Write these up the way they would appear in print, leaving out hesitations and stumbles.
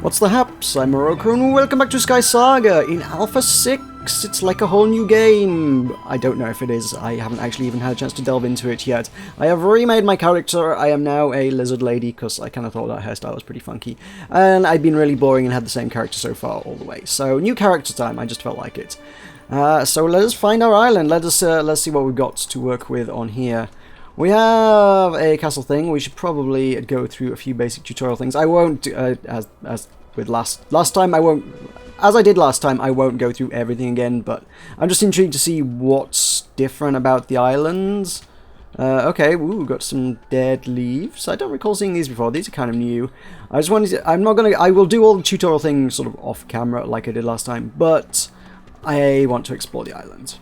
What's the haps? I'm Meroka and welcome back to SkySaga in Alpha 6. It's like a whole new game. I don't know if it is. I haven't actually even had a chance to delve into it yet. I have remade my character. I am now a lizard lady because I kind of thought that hairstyle was pretty funky. And I've been really boring and had the same character so far all the way. So new character time. I just felt like it. So let us find our island. Let's see what we've got to work with on here. We have a castle thing. We should probably go through a few basic tutorial things. I won't, as with last time, I won't, as I did last time, I won't go through everything again, but I'm just intrigued to see what's different about the islands. Okay, ooh, got some dead leaves. I don't recall seeing these before. These are kind of new. I just wanted to, I will do all the tutorial things sort of off camera like I did last time, but I want to explore the island.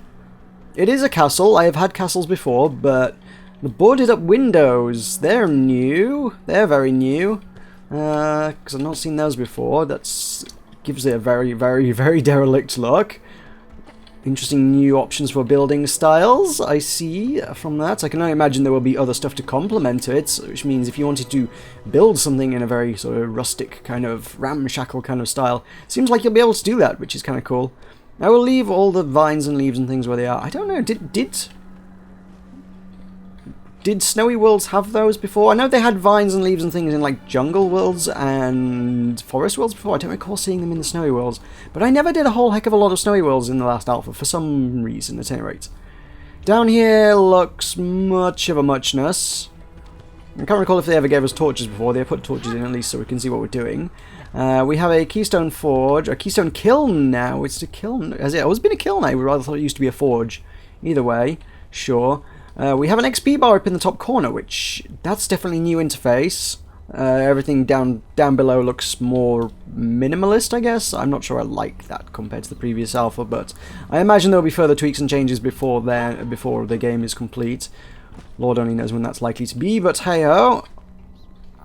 It is a castle. I have had castles before, but the boarded up windows, they're new. They're very new. Because I've not seen those before. That gives it a very, very, very derelict look. Interesting new options for building styles, I see from that. I can only imagine there will be other stuff to complement it, which means if you wanted to build something in a very sort of rustic, kind of ramshackle kind of style, seems like you'll be able to do that, which is kind of cool. I will leave all the vines and leaves and things where they are. I don't know, Did Snowy Worlds have those before? I know they had vines and leaves and things in like Jungle Worlds and Forest Worlds before. I don't recall seeing them in the Snowy Worlds. But I never did a whole heck of a lot of Snowy Worlds in the last alpha, for some reason, at any rate. Down here looks much of a muchness. I can't recall if they ever gave us torches before. They put torches in at least so we can see what we're doing. We have a Keystone Forge, a Keystone Kiln now. It's a kiln. Has it always been a kiln? I would rather thought it used to be a forge. Either way, sure. We have an XP bar up in the top corner, which that's definitely new interface. Everything down below looks more minimalist, I guess. I'm not sure I like that compared to the previous alpha, but I imagine there'll be further tweaks and changes before the game is complete. Lord only knows when that's likely to be, but hey-ho.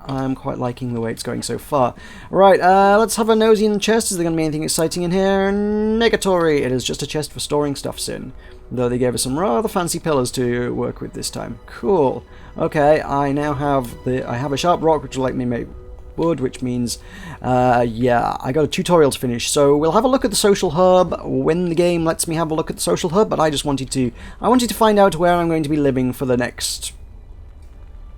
I'm quite liking the way it's going so far. Right, let's have a nosy in the chest. Is there going to be anything exciting in here? Negatory! It is just a chest for storing stuffs in. Though they gave us some rather fancy pillars to work with this time. Cool. Okay, I now have a sharp rock which will let me make wood, which means, yeah, I got a tutorial to finish. So we'll have a look at the social hub when the game lets me have a look at the social hub, but I wanted to find out where I'm going to be living for the next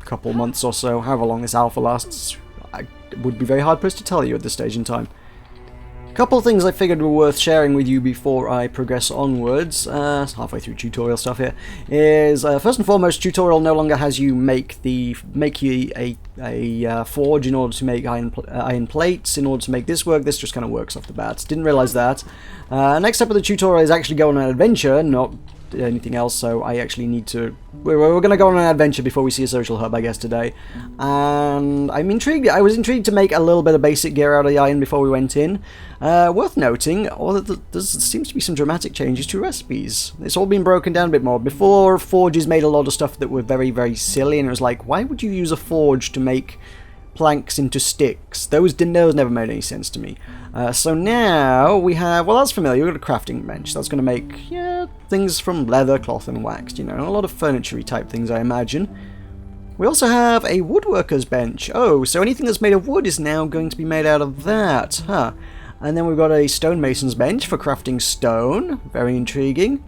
couple months or so, however long this alpha lasts. I would be very hard pressed to tell you at this stage in time. A couple of things I figured were worth sharing with you before I progress onwards, halfway through tutorial stuff here, is first and foremost, tutorial no longer has you make you a forge in order to make iron plates. In order to make this work, this just kind of works off the bat. Didn't realize that. Next step of the tutorial is actually go on an adventure, not anything else, so I actually need to... We're going to go on an adventure before we see a social hub, I guess, today. And I'm intrigued. I was intrigued to make a little bit of basic gear out of the iron before we went in. Worth noting, there seems to be some dramatic changes to recipes. It's all been broken down a bit more. Before, forges made a lot of stuff that were very, very silly, and it was like, why would you use a forge to make planks into sticks? Those never made any sense to me. So now we have, well, that's familiar. We've got a crafting bench. That's going to make, yeah, things from leather, cloth, and wax. You know, a lot of furniture-y type things, I imagine. We also have a woodworker's bench. Oh, so anything that's made of wood is now going to be made out of that, huh? And then we've got a stonemason's bench for crafting stone. Very intriguing.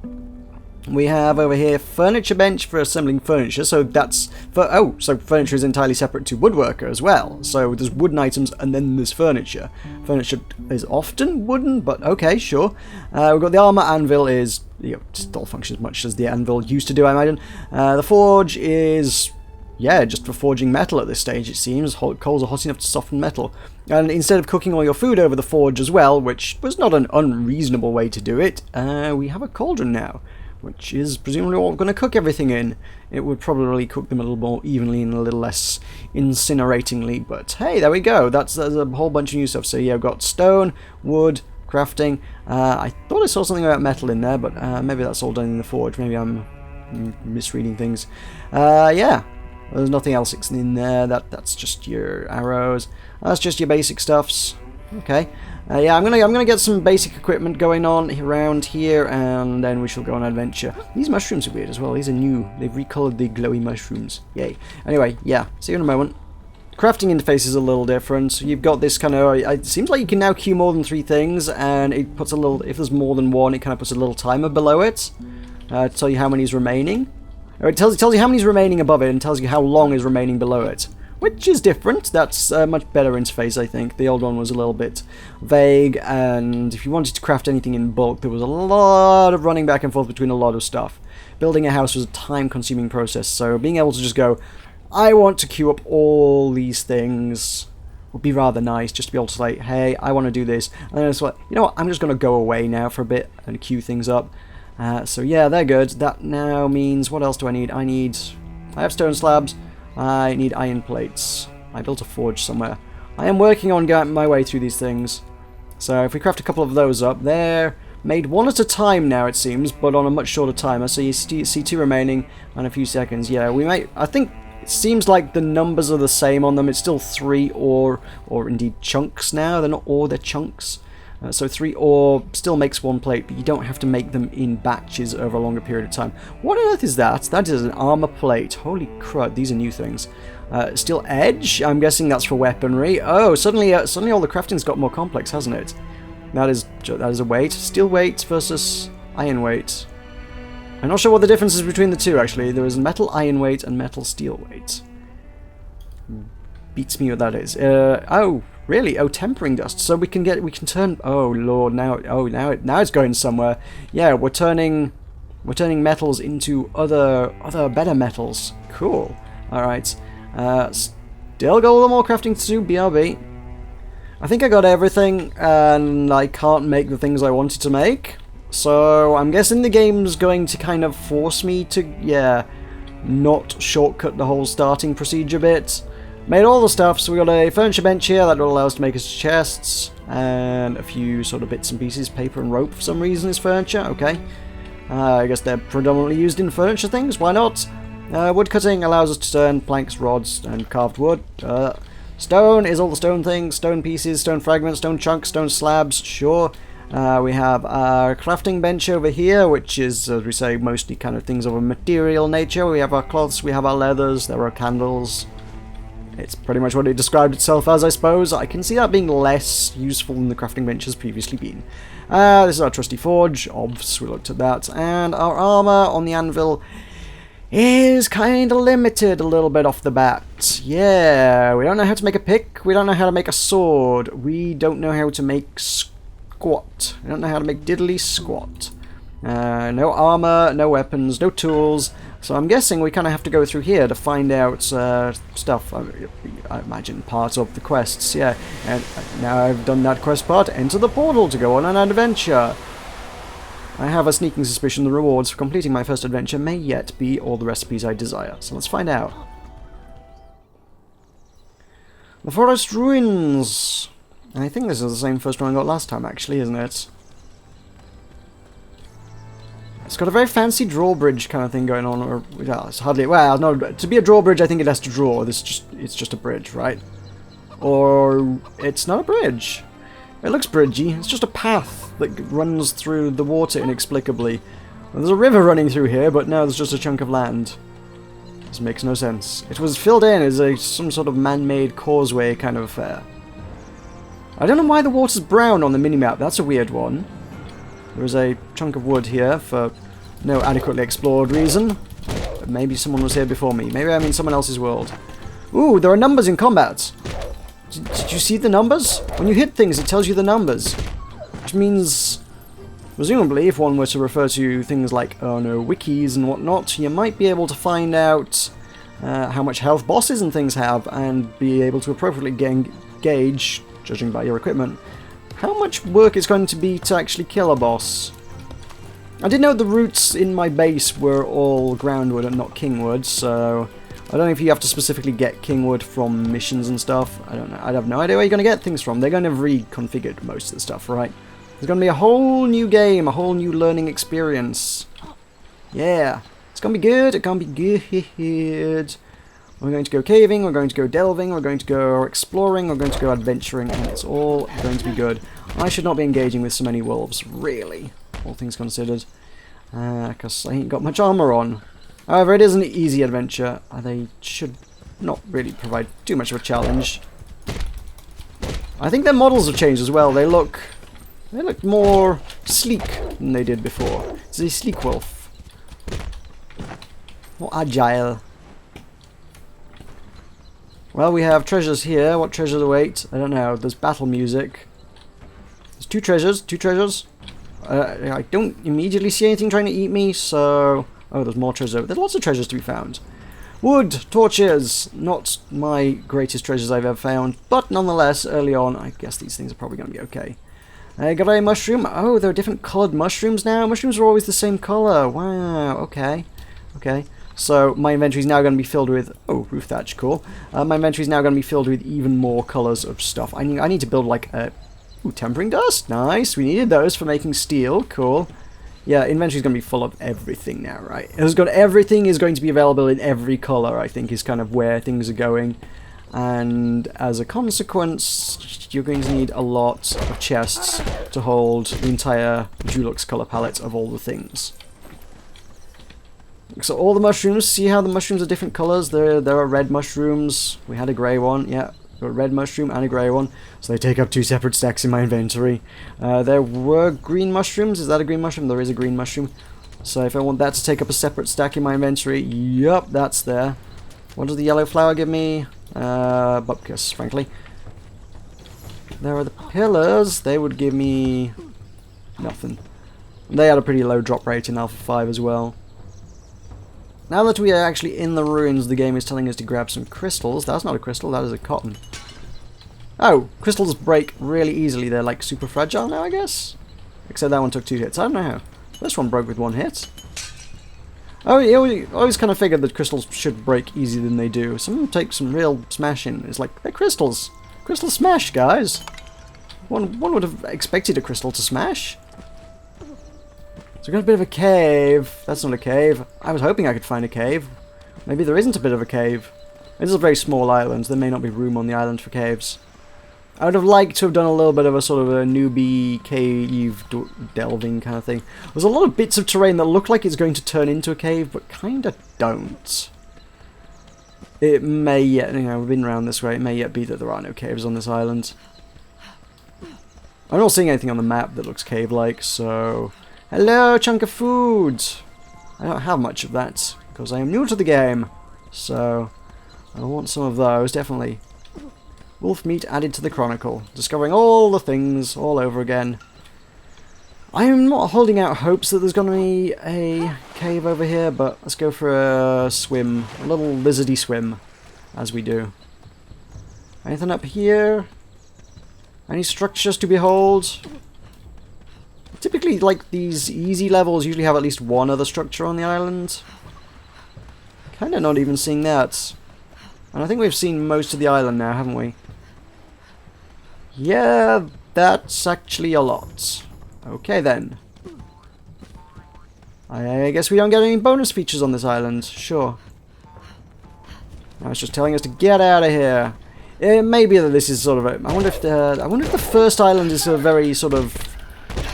We have over here furniture bench for assembling furniture, so that's so furniture is entirely separate to woodworker as well. So there's wooden items and then there's furniture. Furniture is often wooden, but okay, sure. We've got the armor anvil is, you know, still functions much as the anvil used to do, I imagine. The forge is, yeah, just for forging metal at this stage, it seems. Coals are hot enough to soften metal. And instead of cooking all your food over the forge as well, which was not an unreasonable way to do it, we have a cauldron now, which is presumably what we're going to cook everything in. It would probably cook them a little more evenly and a little less incineratingly, but hey, there we go. That's a whole bunch of new stuff. So yeah, I've got stone, wood, crafting. I thought I saw something about metal in there, but maybe that's all done in the forge. Maybe I'm misreading things. Yeah, there's nothing else in there. That's just your arrows. That's just your basic stuffs. Okay. Yeah, I'm gonna get some basic equipment going on around here, and then we shall go on an adventure. These mushrooms are weird as well. These are new. They've recolored the glowy mushrooms. Yay. Anyway, yeah. See you in a moment. crafting interface is a little different. You've got this kind of... It seems like you can now queue more than 3 things, and it puts a little... If there's more than one, it kind of puts a little timer below it to tell you how many is remaining. Or it tells you how many is remaining above it, and tells you how long is remaining below it. Which is different. That's a much better interface, I think. The old one was a little bit vague, and if you wanted to craft anything in bulk, there was a lot of running back and forth between a lot of stuff. Building a house was a time-consuming process, so being able to just go, I want to queue up all these things, would be rather nice, just to be able to say, hey, I want to do this, and then it's like, you know what, I'm just going to go away now for a bit and queue things up. So yeah, they're good. That now means, what else do I need? I have stone slabs. I need iron plates. I built a forge somewhere. I am working on getting my way through these things. So if we craft a couple of those up, they're made one at a time now, it seems, but on a much shorter timer. So you see 2 remaining and a few seconds. Yeah, we might... I think it seems like the numbers are the same on them. It's still 3 ore, or indeed chunks now. They're not ore, they're chunks. So 3 ore still makes 1 plate, but you don't have to make them in batches over a longer period of time. What on earth is that? That is an armor plate. Holy crud, these are new things. Steel edge? I'm guessing that's for weaponry. Oh, suddenly all the crafting's got more complex, hasn't it? That is a weight. Steel weight versus iron weight. I'm not sure what the difference is between the two, actually. There is metal iron weight and metal steel weight. Beats me what that is. Oh, really? Oh, tempering dust. So we can turn... Oh, Lord, now it's going somewhere. Yeah, we're turning metals into other better metals. Cool. Alright. Still got a little more crafting to do, BRB. I think I got everything, and I can't make the things I wanted to make. So I'm guessing the game's going to kind of force me to, yeah, not shortcut the whole starting procedure bit. Made all the stuff, so we got a furniture bench here that will allow us to make us chests, and a few sort of bits and pieces. Paper and rope for some reason is furniture, okay. I guess they're predominantly used in furniture things, why not? Wood cutting allows us to turn planks, rods, and carved wood. Stone is all the stone things, stone pieces, stone fragments, stone chunks, stone slabs, sure. We have our crafting bench over here, which is, as we say, mostly kind of things of a material nature. We have our cloths, we have our leathers, there are candles. It's pretty much what it described itself as, I suppose. I can see that being less useful than the crafting bench has previously been. This is our trusty forge, obvs, we looked at that. And our armor on the anvil is kind of limited a little bit off the bat. Yeah, we don't know how to make a pick, we don't know how to make a sword, we don't know how to make squat. We don't know how to make diddly squat. No armor, no weapons, no tools. So I'm guessing we kind of have to go through here to find out stuff. I imagine part of the quests, yeah. And now I've done that quest part, enter the portal to go on an adventure. I have a sneaking suspicion the rewards for completing my first adventure may yet be all the recipes I desire. So let's find out. The forest ruins. I think this is the same first one I got last time, actually, isn't it? It's got a very fancy drawbridge kind of thing going on, or well, it's hardly, well, no, to be a drawbridge I think it has to draw. It's just a bridge, right? Or it's not a bridge. It looks bridgy. It's just a path that runs through the water inexplicably. Well, there's a river running through here, but no, there's just a chunk of land. This makes no sense. It was filled in as some sort of man-made causeway kind of affair. I don't know why the water's brown on the minimap. That's a weird one. There is a chunk of wood here for no adequately explored reason. But maybe someone was here before me. Maybe I'm in someone else's world. Ooh, there are numbers in combat. Did you see the numbers? When you hit things, it tells you the numbers. Which means, presumably, if one were to refer to things like, oh no, wikis and whatnot, you might be able to find out how much health bosses and things have, and be able to appropriately gauge, judging by your equipment, how much work it's going to be to actually kill a boss. I did know the roots in my base were all groundwood and not kingwood, so I don't know if you have to specifically get kingwood from missions and stuff. I don't know. I have no idea where you're going to get things from. They're going to have reconfigured most of the stuff, right? There's going to be a whole new game, a whole new learning experience. Yeah. It's going to be good. It's going to be good. We're going to go caving, we're going to go delving, we're going to go exploring, we're going to go adventuring, and it's all going to be good. I should not be engaging with so many wolves, really, all things considered, because I ain't got much armor on. However, it is an easy adventure. They should not really provide too much of a challenge. I think their models have changed as well. They look more sleek than they did before. It's a sleek wolf. More agile. Well, we have treasures here. What treasures await? I don't know. There's battle music. There's two treasures. I don't immediately see anything trying to eat me, so... Oh, there's more treasures. There's lots of treasures to be found. Wood, torches, not my greatest treasures I've ever found, but nonetheless, early on, I guess these things are probably going to be okay. I got a mushroom. Oh, there are different coloured mushrooms now. Mushrooms are always the same colour. Wow, okay. Okay. So my inventory is now going to be filled with... Oh, roof thatch, cool. My inventory is now going to be filled with even more colours of stuff. I need to build like a... Ooh, tempering dust. Nice. We needed those for making steel. Cool. Yeah, inventory is going to be full of everything now, right? Everything is going to be available in every colour, I think, is kind of where things are going. And as a consequence, you're going to need a lot of chests to hold the entire Dulux colour palette of all the things. So all the mushrooms, see how the mushrooms are different colours? There are red mushrooms. We had a grey one, yeah. Got a red mushroom and a grey one. So they take up 2 separate stacks in my inventory. There were green mushrooms. Is that a green mushroom? There is a green mushroom. So if I want that to take up a separate stack in my inventory, yup, that's there. What does the yellow flower give me? Bupkis, frankly. There are the pillars. They would give me nothing. They had a pretty low drop rate in Alpha 5 as well. Now that we are actually in the ruins, the game is telling us to grab some crystals. That's not a crystal, that is a cotton. Oh, crystals break really easily. They're like super fragile now, I guess? Except that one took 2 hits. I don't know how. This one broke with 1 hit. Oh, you always kind of figured that crystals should break easier than they do. Some of them take some real smashing. It's like, they're crystals. Crystal smash, guys. One would have expected a crystal to smash. So we've got a bit of a cave. That's not a cave. I was hoping I could find a cave. Maybe there isn't a bit of a cave. This is a very small island. There may not be room on the island for caves. I would have liked to have done a little bit of a sort of a newbie cave delving kind of thing. There's a lot of bits of terrain that look like it's going to turn into a cave, but kind of don't. It may yet, we've been around this way, it may yet be that there are no caves on this island. I'm not seeing anything on the map that looks cave-like, so... Hello, chunk of food! I don't have much of that, because I am new to the game. So, I want some of those, definitely. Wolf meat added to the chronicle. Discovering all the things all over again. I am not holding out hopes that there's going to be a cave over here, but let's go for a swim. A little lizardy swim, as we do. Anything up here? Any structures to behold? Typically, like, these easy levels usually have at least one other structure on the island. Kinda not even seeing that. And I think we've seen most of the island now, haven't we? Yeah, that's actually a lot. Okay, then. I guess we don't get any bonus features on this island. Sure. Now it's just telling us to get out of here. It may be that this is sort of a... I wonder if the first island is a very sort of...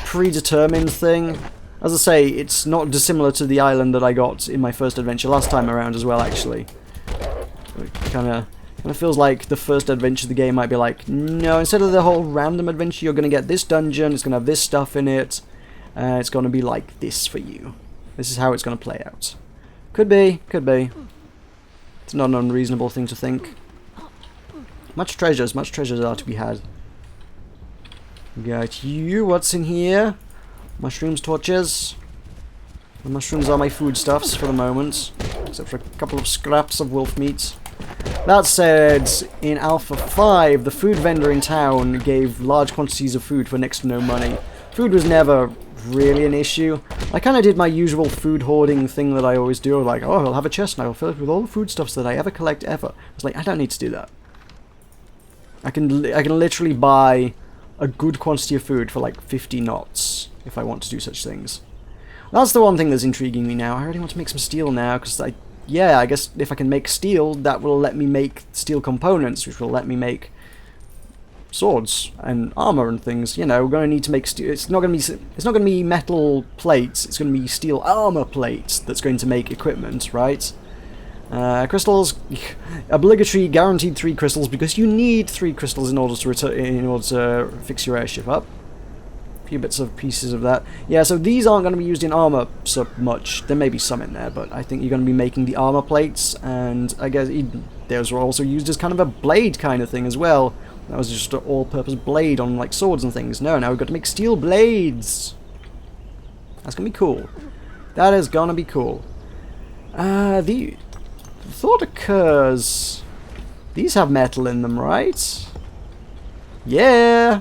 predetermined thing. As I say, it's not dissimilar to the island that I got in my first adventure last time around as well, actually. It kind of feels like the first adventure of the game might be like, no, instead of the whole random adventure, you're going to get this dungeon, it's going to have this stuff in it, it's going to be like this for you. This is how it's going to play out. Could be, could be. It's not an unreasonable thing to think. Much treasures are to be had. Got you. What's in here? Mushrooms, torches. The mushrooms are my foodstuffs for the moment, except for a couple of scraps of wolf meat. That said, in Alpha 5, the food vendor in town gave large quantities of food for next to no money. Food was never really an issue. I kind of did my usual food hoarding thing that I always do, like, oh, I'll have a chest and I'll fill it with all the foodstuffs that I ever collect ever. I was like, I don't need to do that. I can literally buy a good quantity of food for like 50 knots if I want to do such things. That's the one thing that's intriguing me now. I really want to make some steel now, because I guess if I can make steel, that will let me make steel components, which will let me make swords and armor and things. You know, we're going to need to make steel. It's not going to be metal plates. It's going to be steel armor plates that's going to make equipment, right? Crystals, obligatory, guaranteed 3 crystals because you need 3 crystals in order to fix your airship up. A few bits of pieces of that. Yeah, so these aren't going to be used in armor so much. There may be some in there, but I think you're going to be making the armor plates, and I guess those were also used as kind of a blade kind of thing as well. That was just an all-purpose blade on like swords and things. No, now we've got to make steel blades. That's going to be cool. That is going to be cool. The thought occurs, these have metal in them, right? Yeah!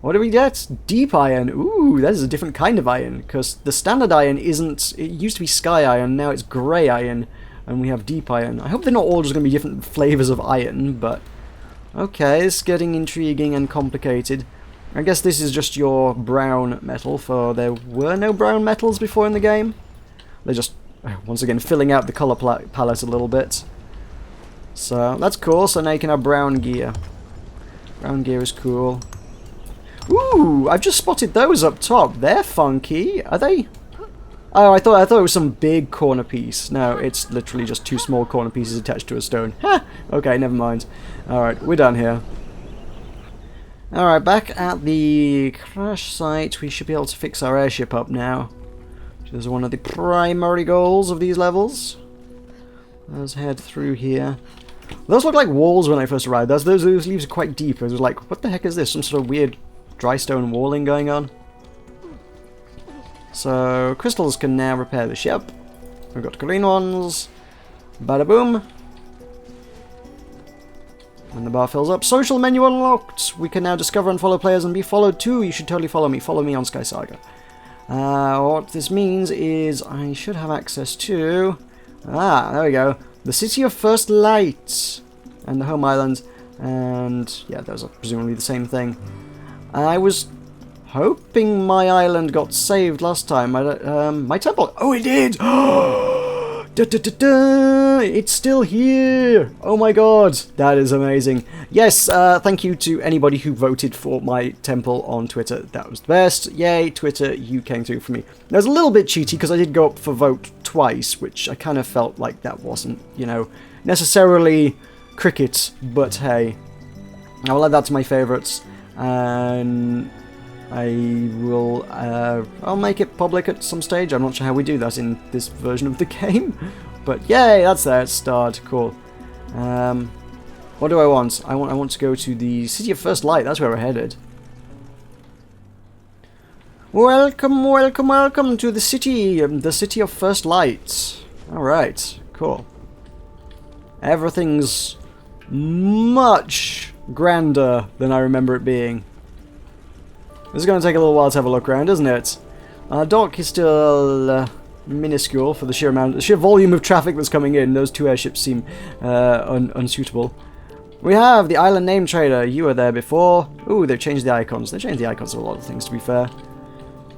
What do we get? Deep iron. Ooh, that is a different kind of iron, because the standard iron isn't... It used to be sky iron, now it's grey iron, and we have deep iron. I hope they're not all just going to be different flavours of iron, but... Okay, it's getting intriguing and complicated. I guess this is just your brown metal, for there were no brown metals before in the game. They're just... Once again, filling out the colour palette a little bit. So, that's cool. So now you can have brown gear. Brown gear is cool. Ooh, I've just spotted those up top. They're funky. Are they? Oh, I thought it was some big corner piece. No, it's literally just 2 small corner pieces attached to a stone. Ha! Okay, never mind. Alright, we're done here. Alright, back at the crash site, we should be able to fix our airship up now. Which is one of the primary goals of these levels. Let's head through here. Those look like walls when I first arrived. Those leaves are quite deep. I was like, what the heck is this? Some sort of weird dry stone walling going on? So, crystals can now repair the ship. We've got green ones. Bada boom. When the bar fills up. Social menu unlocked! We can now discover and follow players and be followed too. You should totally follow me. Follow me on SkySaga. What this means is I should have access to... Ah, there we go. The City of First Light. And the home island. And, yeah, those are presumably the same thing. I was hoping my island got saved last time. My temple... Oh, it did! Da, da, da, da. It's still here! Oh my god, that is amazing. Yes, thank you to anybody who voted for my temple on Twitter. That was the best. Yay, Twitter, you came through for me. That was a little bit cheaty because I did go up for vote twice, which I kind of felt like that wasn't, you know, necessarily cricket, but hey. I will add that to my favourites, and I'll make it public at some stage. I'm not sure how we do that in this version of the game, but yay, that's there, it's starred, cool. What do I want? I want to go to the City of First Light, that's where we're headed. Welcome, welcome, welcome to the City of First Light. Alright, cool. Everything's much grander than I remember it being. This is going to take a little while to have a look around, isn't it? Dock is still minuscule for the sheer volume of traffic that's coming in. Those 2 airships seem unsuitable. We have the Island Name Trader. You were there before. Ooh, they've changed the icons. They've changed the icons of a lot of things, to be fair.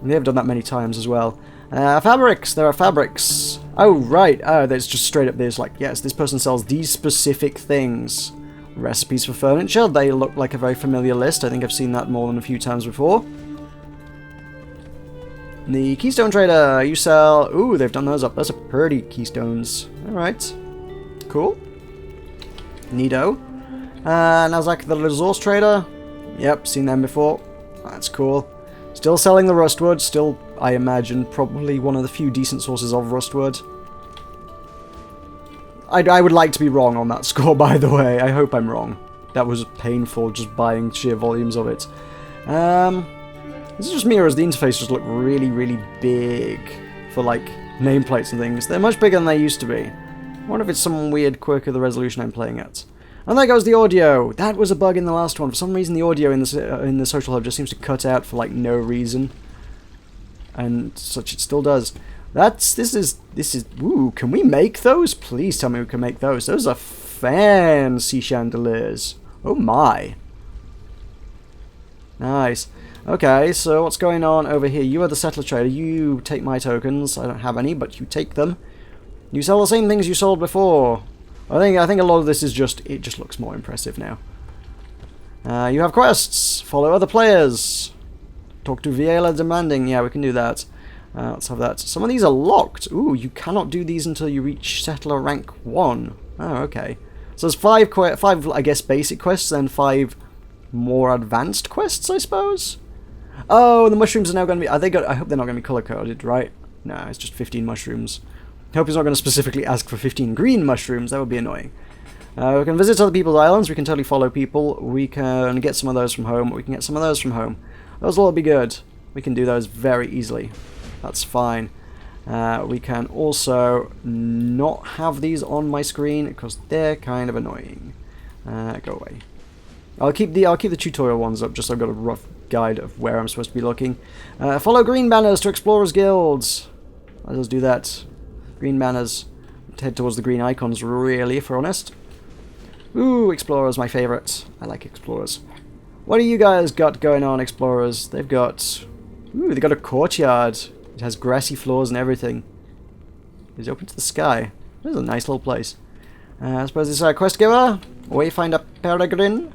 And they've done that many times as well. Fabrics. There are fabrics. Oh, right. Oh, there's just straight up there's like, yes, this person sells these specific things. Recipes for furniture. They look like a very familiar list. I think I've seen that more than a few times before. The Keystone Trader. You sell... Ooh, they've done those up. Those are pretty keystones. Alright. Cool. Neato. Nowzak the Resource Trader. Yep, seen them before. That's cool. Still selling the Rustwood. Still, I imagine, probably one of the few decent sources of Rustwood. I would like to be wrong on that score, by the way. I hope I'm wrong. That was painful, just buying sheer volumes of it. This is just me, or does the interface just look really, really big for, like, nameplates and things? They're much bigger than they used to be. I wonder if it's some weird quirk of the resolution I'm playing at. And there goes the audio! That was a bug in the last one. For some reason, the audio in the social hub just seems to cut out for, like, no reason. And such it still does. This is, ooh, can we make those? Please tell me we can make those. Those are fancy chandeliers. Oh my. Nice. Okay, so what's going on over here? You are the settler trader. You take my tokens. I don't have any, but you take them. You sell the same things you sold before. I think a lot of this is just, it just looks more impressive now. You have quests. Follow other players. Talk to Viela demanding. Yeah, we can do that. Let's have that. Some of these are locked. Ooh, you cannot do these until you reach Settler rank 1. Oh, okay. So there's five, I guess, basic quests, then 5 more advanced quests, I suppose? Oh, the mushrooms are now going to be... I hope they're not going to be color-coded, right? No, it's just 15 mushrooms. I hope he's not going to specifically ask for 15 green mushrooms. That would be annoying. We can visit other people's islands. We can totally follow people. We can get some of those from home. We can get some of those from home. Those will all be good. We can do those very easily. That's fine. We can also not have these on my screen because they're kind of annoying. Go away. I'll keep the tutorial ones up just so I've got a rough guide of where I'm supposed to be looking. Follow green banners to Explorers Guilds. Let us do that. Green banners. Head towards the green icons, really, if we're honest. Ooh, Explorers, my favourite. I like Explorers. What do you guys got going on, Explorers? They've got... Ooh, they've got a courtyard. It has grassy floors and everything. It's open to the sky. This is a nice little place. I suppose this is our quest giver. Wayfinder Peregrine.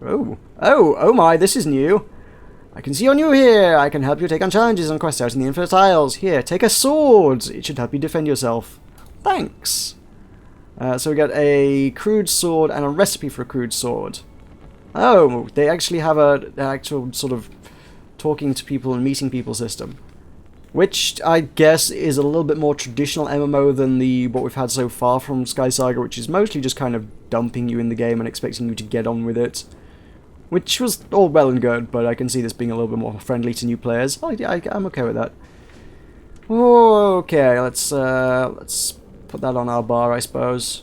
Oh my, this is new. I can see you're new here. I can help you take on challenges and quests out in the Infinite Isles. Here, take a sword. It should help you defend yourself. Thanks. So we got a crude sword and a recipe for a crude sword. Oh, they actually have an actual sort of talking to people and meeting people system. Which I guess is a little bit more traditional MMO than what we've had so far from SkySaga, which is mostly just kind of dumping you in the game and expecting you to get on with it. Which was all well and good, but I can see this being a little bit more friendly to new players. I'm okay with that. Okay, let's put that on our bar, I suppose.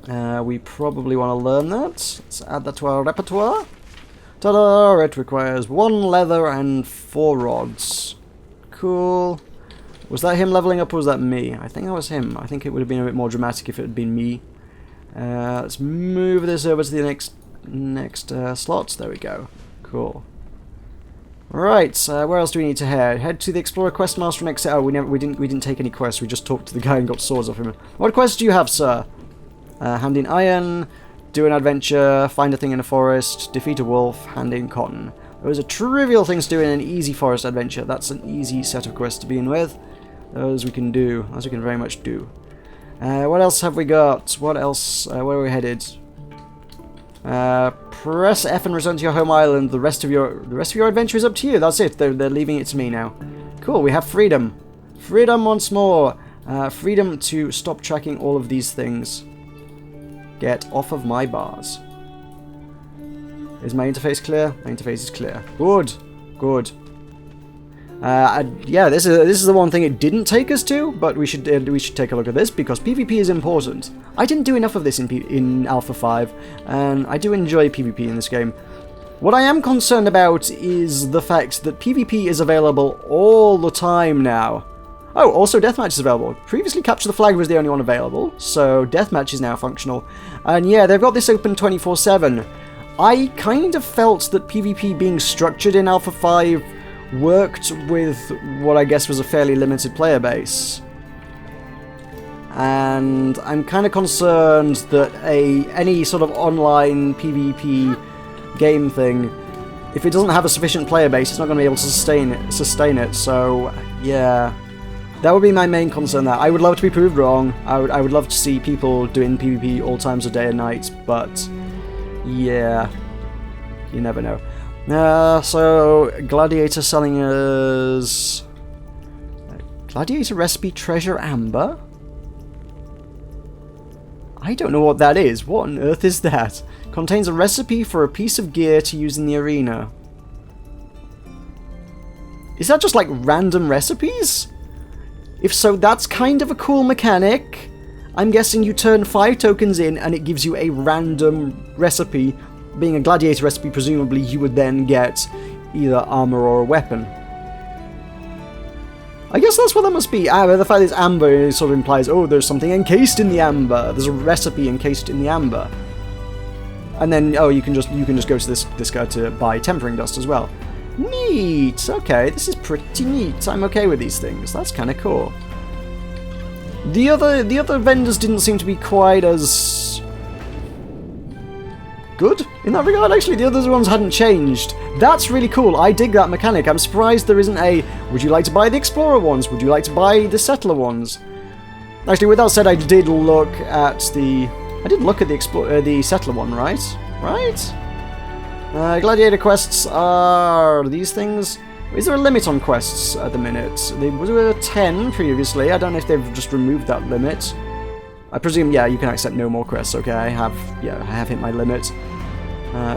We probably want to learn that. Let's add that to our repertoire. Ta-da! It requires 1 leather and 4 rods. Cool. Was that him leveling up or was that me? I think that was him. I think it would have been a bit more dramatic if it had been me. Let's move this over to the next slot. There we go. Cool. Right, where else do we need to head? Head to the Explorer Questmaster next. Oh, we didn't take any quests. We just talked to the guy and got swords off him. What quest do you have, sir? Hand in iron, do an adventure, find a thing in a forest, defeat a wolf, hand in cotton. Those are trivial things to do in an easy forest adventure. That's an easy set of quests to begin with. Those we can do. Those we can very much do. What else have we got? What else? Where are we headed? Press F and return to your home island. The rest of your adventure is up to you. That's it. They're leaving it to me now. Cool. We have freedom. Freedom once more. Freedom to stop tracking all of these things. Get off of my bars. Is my interface clear? My interface is clear. Good. Good. Yeah, this is the one thing it didn't take us to, but we should take a look at this because PvP is important. I didn't do enough of this in Alpha 5, and I do enjoy PvP in this game. What I am concerned about is the fact that PvP is available all the time now. Oh, also Deathmatch is available. Previously Capture the Flag was the only one available, so Deathmatch is now functional. And yeah, they've got this open 24/7. I kind of felt that PvP being structured in Alpha 5 worked with what I guess was a fairly limited player base. And I'm kind of concerned that any sort of online PvP game thing, if it doesn't have a sufficient player base, it's not going to be able to sustain it. So yeah, that would be my main concern there. I would love to be proved wrong. I would love to see people doing PvP all times of day and night, but yeah, you never know. So Gladiator selling us Gladiator recipe treasure amber. I don't know what that is. What on earth is that? Contains a recipe for a piece of gear to use in the arena. Is that just like random recipes? If so, that's kind of a cool mechanic. I'm guessing you turn 5 tokens in and it gives you a random recipe. Being a gladiator recipe, presumably you would then get either armor or a weapon. I guess that's what that must be. The fact it's amber sort of implies, oh, there's something encased in the amber. There's a recipe encased in the amber. And then, oh, you can just go to this guy to buy tempering dust as well. Neat. Okay, this is pretty neat. I'm okay with these things. That's kind of cool. The other vendors didn't seem to be quite as good in that regard. Actually, the other ones hadn't changed. That's really cool. I dig that mechanic. I'm surprised there isn't a, would you like to buy the Explorer ones? Would you like to buy the Settler ones? Actually, with that said, I did look at the the Settler one, right? Right? Gladiator quests are these things. Is there a limit on quests at the minute? Was there 10 previously? I don't know if they've just removed that limit. I presume, yeah, you can accept no more quests. Okay, I have hit my limit.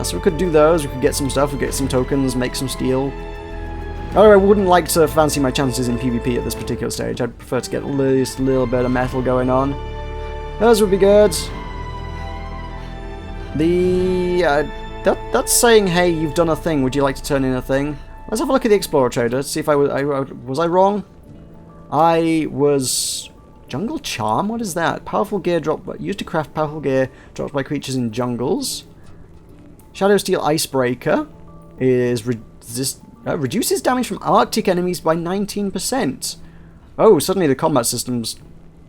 So we could do those. We could get some stuff. We could get some tokens, make some steel. Although I wouldn't like to fancy my chances in PvP at this particular stage. I'd prefer to get at least a little bit of metal going on. Those would be good. That's saying, hey, you've done a thing. Would you like to turn in a thing? Let's have a look at the Explorer Trader to see if was I wrong? I was... Jungle Charm? What is that? Powerful gear used to craft powerful gear dropped by creatures in jungles. Shadow Steel Icebreaker is reduces damage from Arctic enemies by 19%. Oh, suddenly the combat system's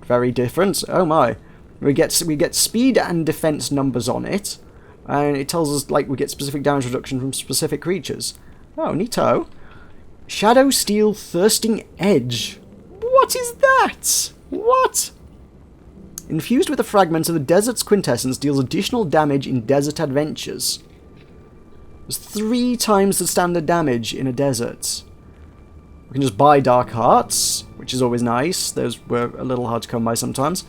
very different. Oh my. We get speed and defense numbers on it. And it tells us, like, we get specific damage reduction from specific creatures. Oh, neato. Shadow Steel Thirsting Edge. What is that? What? Infused with a fragment of the desert's quintessence, deals additional damage in desert adventures. There's 3 times the standard damage in a desert. We can just buy Dark Hearts, which is always nice. Those were a little hard to come by sometimes.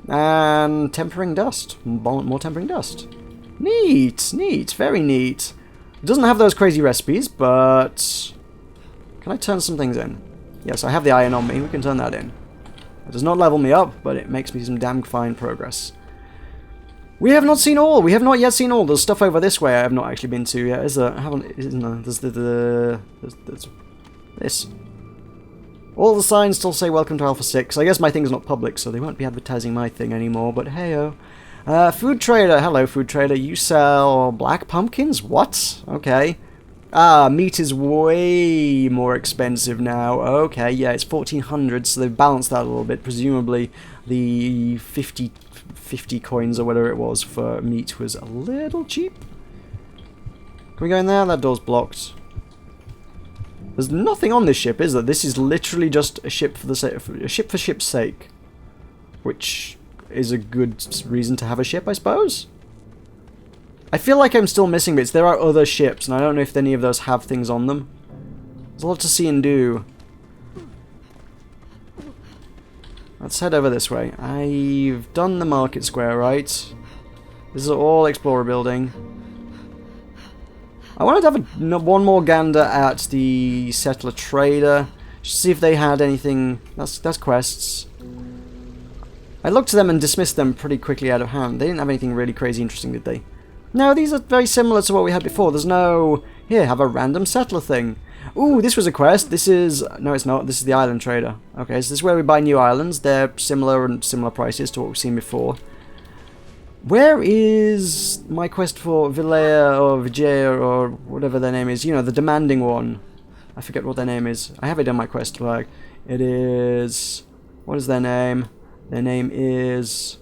And Tempering Dust. More Tempering Dust. Neat, neat, very neat. It doesn't have those crazy recipes, but... Can I turn some things in? Yes, I have the iron on me. We can turn that in. It does not level me up, but it makes me some damn fine progress. We have not seen all. We have not yet seen all. There's stuff over this way I have not actually been to yet. Is there? I haven't. There's this. All the signs still say welcome to Alpha 6. I guess my thing's not public, so they won't be advertising my thing anymore, but hey-oh. Food trader. Hello, food trader. You sell black pumpkins? What? Okay. Ah, meat is way more expensive now. Okay, yeah, it's 1400, so they've balanced that a little bit. Presumably, the 50 coins or whatever it was for meat was a little cheap. Can we go in there? That door's blocked. There's nothing on this ship, is there? This is literally just a ship for ship's sake, which is a good reason to have a ship, I suppose. I feel like I'm still missing bits. There are other ships, and I don't know if any of those have things on them. There's a lot to see and do. Let's head over this way. I've done the market square, right? This is all Explorer building. I wanted to have one more gander at the Settler Trader, just to see if they had anything. That's quests. I looked at them and dismissed them pretty quickly out of hand. They didn't have anything really crazy interesting, did they? No, these are very similar to what we had before. There's no... Here, have a random settler thing. Ooh, this was a quest. This is... No, it's not. This is the Island Trader. Okay, so this is where we buy new islands. They're similar and similar prices to what we've seen before. Where is my quest for Vilea or Vijaya or whatever their name is? You know, the demanding one. I forget what their name is. I have it on my quest flag. It is... What is their name? Their name is...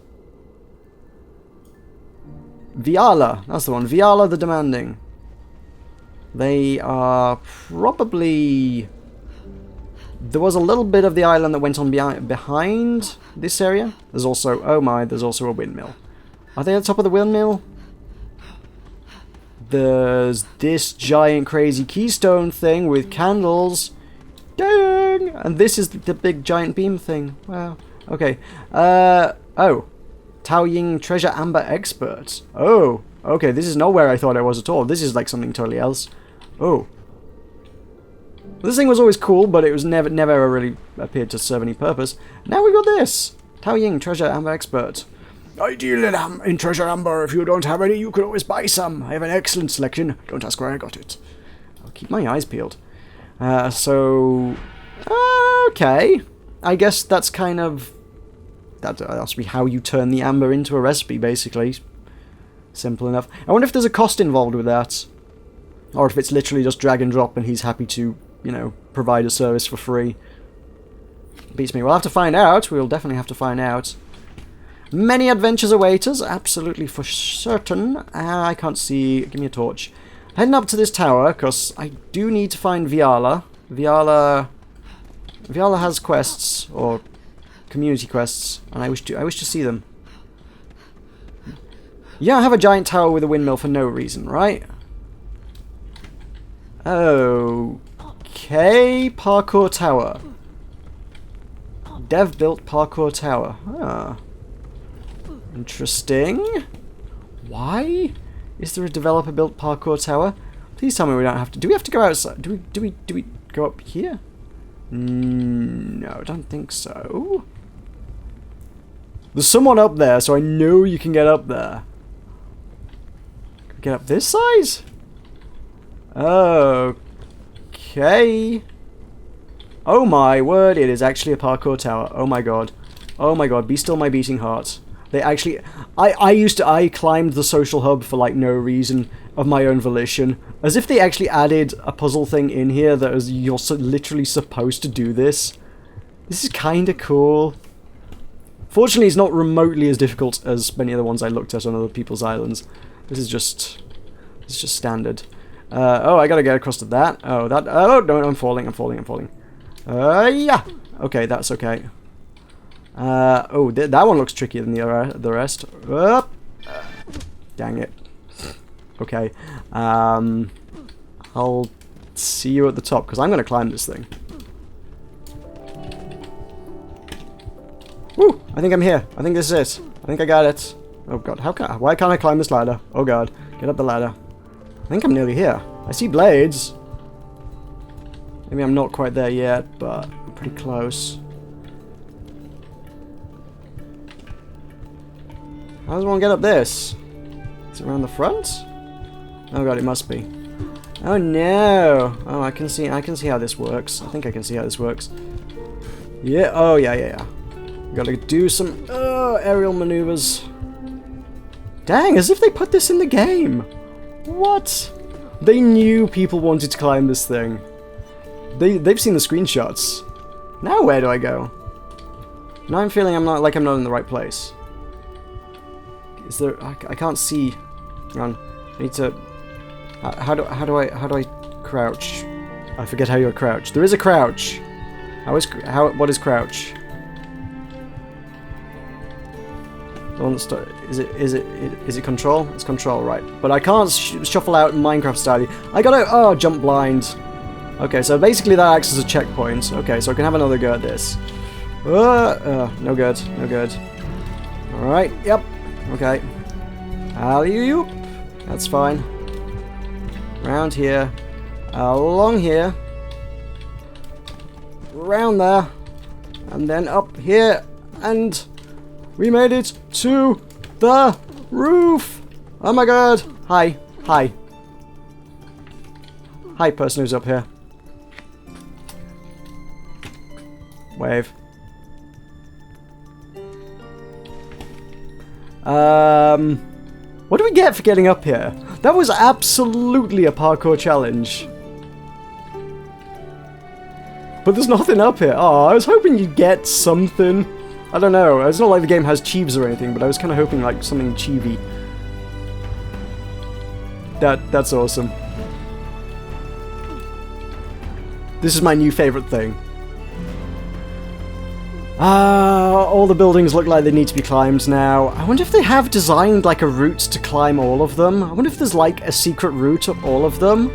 Viala, that's the one. Viala the Demanding. They are probably... There was a little bit of the island that went on behind this area. There's also... Oh my, there's also a windmill. Are they at the top of the windmill? There's this giant crazy keystone thing with candles. Dang! And this is the big giant beam thing. Wow. Okay. Oh. Tao Ying Treasure Amber Expert. Oh, okay, this is not where I thought I was at all. This is like something totally else. Oh. This thing was always cool, but it was never ever really appeared to serve any purpose. Now we got this. Tao Ying Treasure Amber Expert. I deal in Treasure Amber. If you don't have any, you can always buy some. I have an excellent selection. Don't ask where I got it. I'll keep my eyes peeled. Okay. I guess that's kind of... That's how you turn the amber into a recipe, basically. Simple enough. I wonder if there's a cost involved with that. Or if it's literally just drag and drop and he's happy to, you know, provide a service for free. Beats me. We'll have to find out. We'll definitely have to find out. Many adventures await us, absolutely for certain. I can't see. Give me a torch. Heading up to this tower, because I do need to find Viala. Viala has quests, or community quests, and I wish to see them. Yeah, I have a giant tower with a windmill for no reason, right? Okay, parkour tower. Dev built parkour tower. Ah. Interesting. Why is there a developer built parkour tower? Please tell me we don't have to. Do we have to go outside? Do we go up here? No, I don't think so. There's someone up there, so I know you can get up there. Can we get up this size? Okay. Oh my word, it is actually a parkour tower. Oh my god. Oh my god, be still my beating heart. They actually... I climbed the social hub for like no reason of my own volition. As if they actually added a puzzle thing in here that is, you're literally supposed to do this. This is kinda cool. Fortunately, it's not remotely as difficult as many of the ones I looked at on other people's islands. This is just standard. Oh, I gotta get across to that. Oh, that... Oh, no, I'm falling. Yeah! Okay, that's okay. Oh, that one looks trickier than the rest. Dang it. Okay. I'll see you at the top, because I'm gonna climb this thing. Woo! I think I'm here. I think this is it. I think I got it. Oh god, why can't I climb this ladder? Oh god, get up the ladder. I think I'm nearly here. I see blades. Maybe I'm not quite there yet, but I'm pretty close. How does one get up this? Is it around the front? Oh god, it must be. Oh no! Oh, I can see how this works. I think I can see how this works. Yeah. Oh yeah. Gotta do some aerial maneuvers. Dang, as if they put this in the game. What? They knew people wanted to climb this thing. They've seen the screenshots. Now where do I go? Now I'm feeling I'm not in the right place. Is there? I can't see. Hang on. I need to. How do I crouch? I forget how you crouch. There is a crouch. What is crouch? Is it control? It's control, right? But I can't shuffle out Minecraft style. I gotta jump blind. Okay, so basically that acts as a checkpoint. Okay, so I can have another go at this. No good. All right. Yep. Okay. Alley-oop. That's fine. Round here. Along here. Round there. And then up here. And we made it to the roof. Oh my god. Hi. Hi, person who's up here. Wave. What do we get for getting up here? That was absolutely a parkour challenge. But there's nothing up here. Oh, I was hoping you'd get something. I don't know. It's not like the game has cheeves or anything, but I was kind of hoping like something cheevy. That's awesome. This is my new favorite thing. All the buildings look like they need to be climbed now. I wonder if they have designed like a route to climb all of them. I wonder if there's like a secret route of all of them.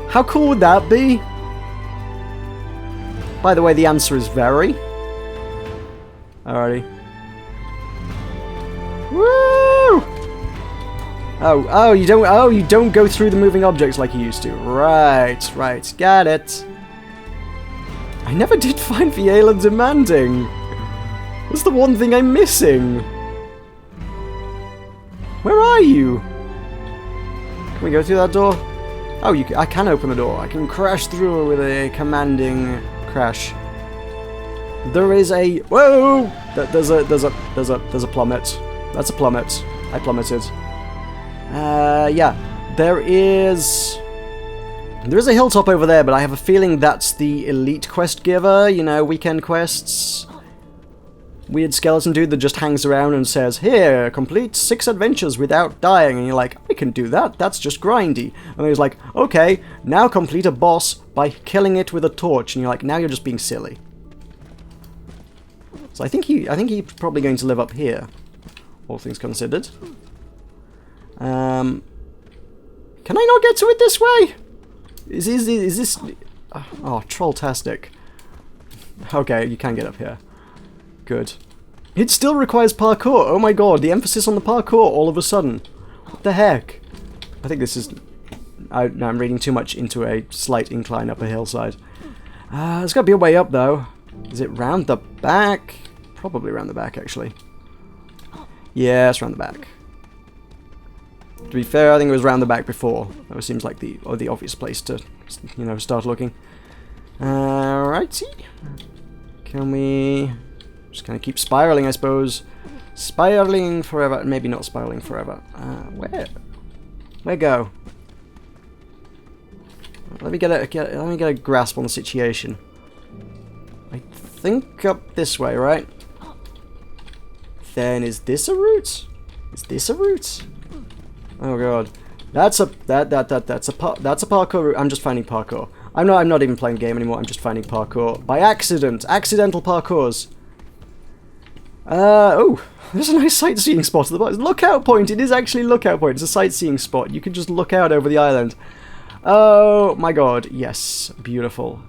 How cool would that be? By the way, the answer is very. Alrighty. Woo! You don't go through the moving objects like you used to. Right. Got it. I never did find Viala demanding. That's the one thing I'm missing. Where are you? Can we go through that door? Oh, I can open the door. I can crash through with a commanding crash. There is a whoa. There's a plummet. That's a plummet. I plummeted. Yeah. There is a hilltop over there, but I have a feeling that's the elite quest giver. You know, weekend quests. weird skeleton dude that just hangs around and says, "Here, complete 6 adventures without dying." And you're like, "I can do that. That's just grindy." And then he's like, "Okay, now complete a boss by killing it with a torch." And you're like, "Now you're just being silly." So I think he's probably going to live up here, all things considered. Can I not get to it this way? Is this... Oh, trolltastic. Okay, you can get up here. Good. It still requires parkour. Oh my god, the emphasis on the parkour all of a sudden. What the heck? I think this is... No, I'm reading too much into a slight incline up a hillside. There's got to be a way up, though. Is it round the back? Probably round the back, actually. Yeah, it's round the back. To be fair, I think it was round the back before. That seems like the obvious place to, you know, start looking. Righty. Can we just kind of keep spiraling, I suppose? Spiraling forever. Maybe not spiraling forever. Where go? Let me get a grasp on the situation. I think up this way, right? Then is this a route? Is this a route? Oh god, that's a parkour route. I'm just finding parkour. I'm not even playing the game anymore. I'm just finding parkour by accident. Accidental parkours. Oh, there's a nice sightseeing spot at the bottom. Lookout point. It is actually lookout point. It's a sightseeing spot. You can just look out over the island. Oh my god, yes, beautiful.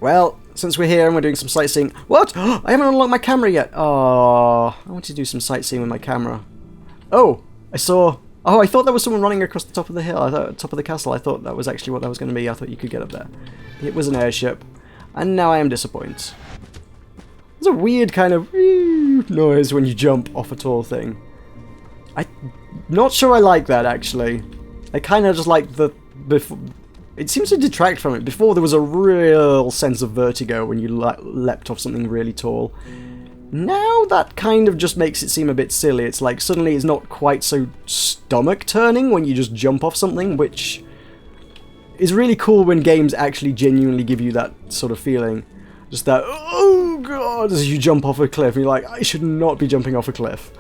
Well, since we're here and we're doing some sightseeing... What? I haven't unlocked my camera yet. Oh, I want to do some sightseeing with my camera. Oh, I saw... Oh, I thought there was someone running across the top of the hill. I thought top of the castle. I thought that was actually what that was going to be. I thought you could get up there. It was an airship. And now I am disappointed. There's a weird kind of noise when you jump off a tall thing. I'm not sure I like that, actually. I kind of just like the... It seems to detract from it. Before, there was a real sense of vertigo when you leapt off something really tall. Now, that kind of just makes it seem a bit silly. It's like, suddenly it's not quite so stomach-turning when you just jump off something, which is really cool when games actually genuinely give you that sort of feeling. Just that, oh god, as you jump off a cliff, and you're like, I should not be jumping off a cliff.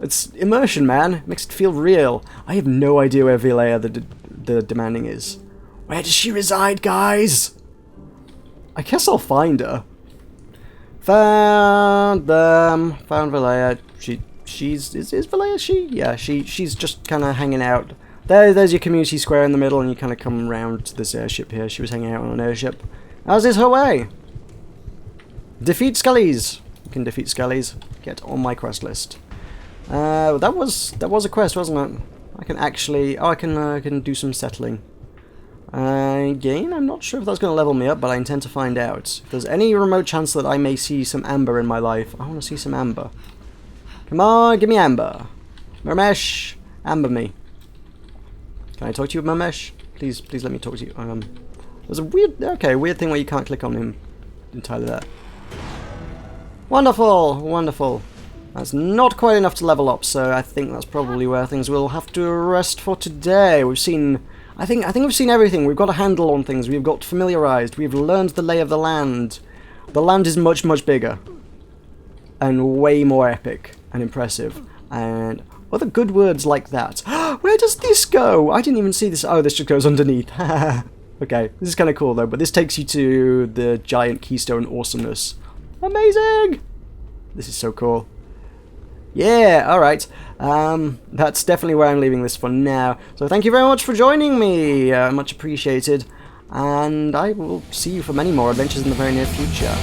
It's immersion, man. It makes it feel real. I have no idea where Vilea the Demanding is. Where does she reside, guys? I guess I'll find her. Found them. Found Vilea. Is Vilea she? Yeah, she's just kind of hanging out. There's your community square in the middle, and you kind of come around to this airship here. She was hanging out on an airship. As is her way. Defeat Skellies. You can defeat Skellies. Get on my quest list. That was a quest, wasn't it? I can actually... Oh, I can do some settling. Again, I'm not sure if that's going to level me up, but I intend to find out. If there's any remote chance that I may see some amber in my life, I want to see some amber. Come on, give me amber. Mermesh, amber me. Can I talk to you, Mermesh? Please let me talk to you. There's a weird thing where you can't click on him entirely there. Wonderful, wonderful. That's not quite enough to level up, so I think that's probably where things will have to rest for today. We've seen... I think we've seen everything. We've got a handle on things. We've got familiarized. We've learned the lay of the land. The land is much, much bigger. And way more epic and impressive. And other good words like that. Where does this go? I didn't even see this. Oh, this just goes underneath. Okay, this is kind of cool, though. But this takes you to the giant keystone awesomeness. Amazing! This is so cool. Yeah, alright. That's definitely where I'm leaving this for now. So thank you very much for joining me. Much appreciated. And I will see you for many more adventures in the very near future.